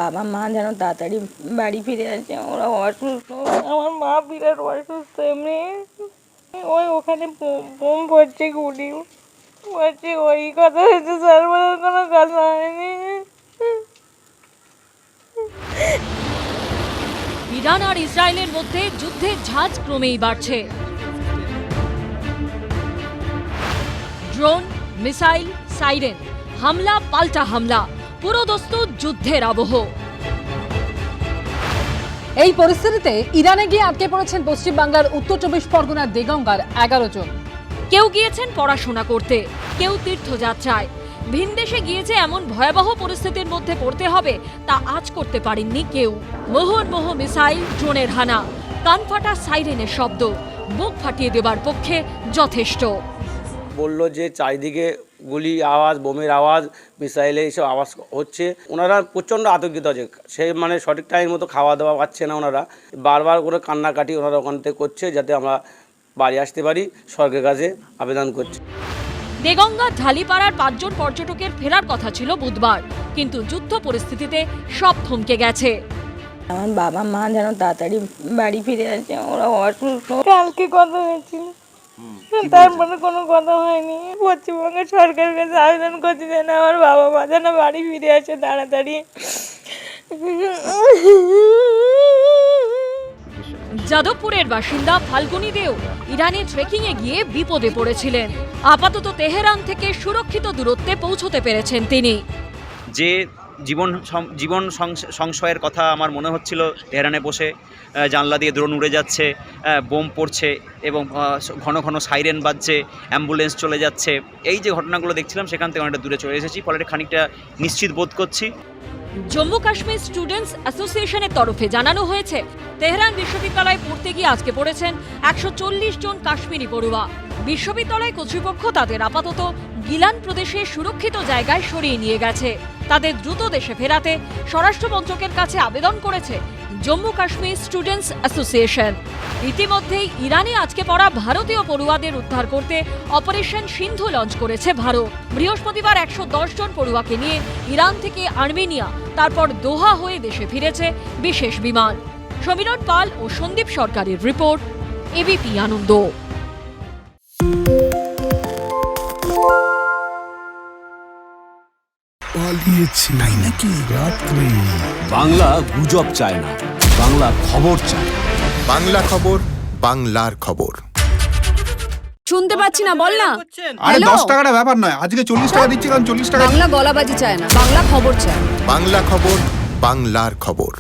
বাবা মা যেন তাড়াতাড়ি বাড়ি ফিরে আসে, ওরা অসুস্থ। আমার মা বিরাট অসুস্থ এমনি। ওখানে বোম পড়ছে, গুলি পড়ছে, ওই কথা হয়েছে, সার্ভারের কোনো কথা হয়নি। ইরান আর ইসরায়েলের মধ্যে যুদ্ধের ঝাঁজ ক্রমেই বাড়ছে। ড্রোন, মিসাইল, সাইরেন, হামলা পাল্টা হামলা, পুরোদস্তুর যুদ্ধের আবহ। এই পরিস্থিতিতে ইরানে গিয়ে আটকে পড়েছেন পশ্চিমবাংলার উত্তর 24 পরগনার দেগঙ্গার 11 জন। কেউ গিয়েছেন পড়াশোনা করতে, কেউ তীর্থযাত্রায়। ভিনদেশে গিয়েছে এমন ভয়াবহ পরিস্থিতির মধ্যে পড়তে হবে তা আজ করতে পারেননি কেউ। মুহুর্মুহু মিসাইল, ড্রোনের হানা, কানফাটা সাইরেনের শব্দ বুক ফাটিয়ে দেবার পক্ষে যথেষ্ট। বলল যে চারিদিকে গুলি আওয়াজ, বোমের আওয়াজ, মিসাইলে এইসব আওয়াজ হচ্ছে। ওনারা প্রচণ্ড আতঙ্কিত আছে, সে মানে সঠিক টাইম মতো খাওয়া দাওয়া পাচ্ছে না। ওনারা বারবার করে কান্নাকাটি ওনারা ওখান থেকে করছে যাতে আমরা বাড়ি আসতে পারি, সরকারের কাছে আবেদন করছে। দেগঙ্গা ঢালিপাড়ার 5 জন পর্যটকের ফেরার কথা ছিল বুধবার, কিন্তু যুদ্ধ পরিস্থিতিতে সব থমকে গেছে। আমার বাবা মা যেন তাড়াতাড়ি বাড়ি ফিরে আসে, ওরা অসুস্থ। কালকে কথা হয়েছিল, তারপরে কোনো কথা হয়নি। পশ্চিমবঙ্গের সরকারের কাছে আবেদন করছি যেন আমার বাবা মা যেন বাড়ি ফিরে আসে তাড়াতাড়ি। যাদবপুরের বাসিন্দা ফাল্গুনী দেও ইরানে ট্রেকিংয়ে গিয়ে বিপদে পড়েছিলেন। আপাতত তেহরান থেকে সুরক্ষিত দূরত্বে পৌঁছতে পেরেছেন তিনি। যে জীবন সংশয়ের কথা আমার মনে হচ্ছিল, তেহরানে বসে জানলা দিয়ে ড্রোন উড়ে যাচ্ছে, বোম পড়ছে এবং ঘন ঘন সাইরেন বাজছে, অ্যাম্বুলেন্স চলে যাচ্ছে। এই যে ঘটনাগুলো দেখছিলাম সেখান থেকে অনেকটা দূরে চলে এসেছি, ফলে খানিকটা নিশ্চিত বোধ করছি। জম্মু কাশ্মীর স্টুডেন্টস অ্যাসোসিয়েশনের তরফে জানানো হয়েছে, তেহরান বিশ্ববিদ্যালয়ে পড়তে গিয়ে আজকে পড়েছেন 140 জন কাশ্মীরি পড়ুয়া। বিশ্ববিদ্যালয় কর্তৃপক্ষ তাদের আপাতত গিলান প্রদেশে সুরক্ষিত জায়গায় সরিয়ে নিয়ে গেছে। তাদের দ্রুত দেশে ফেরাতে স্বরাষ্ট্র মন্ত্রকের কাছে আবেদন করেছে জম্মু কাশ্মীর স্টুডেন্টস অ্যাসোসিয়েশন। ইতিমধ্যেই ইরানে আজকে পড়া ভারতীয় পড়ুয়াদের উদ্ধার করতে অপারেশন সিন্ধু লঞ্চ করেছে ভারত। বৃহস্পতিবার 110 জন পড়ুয়াকে নিয়ে ইরান থেকে আর্মেনিয়া, তারপর দোহা হয়ে দেশে ফিরেছে বিশেষ বিমান। সমীরণ পাল ও সন্দীপ সরকারের রিপোর্ট, এবিপি আনন্দ। তাই নাকি? রাত্রি বাংলা গুজব চায় না, বাংলা খবর চায়। বাংলা খবর, বাংলার খবর। শুনতে পাচ্ছি না, বল না। আরে 10 টাকাটা ব্যাপার নয়, আজকে 40 টাকা দিচ্ছি, কারণ 40 টাকা। বাংলা গলাবাজি চায় না, বাংলা খবর চায়। বাংলা খবর, বাংলার খবর।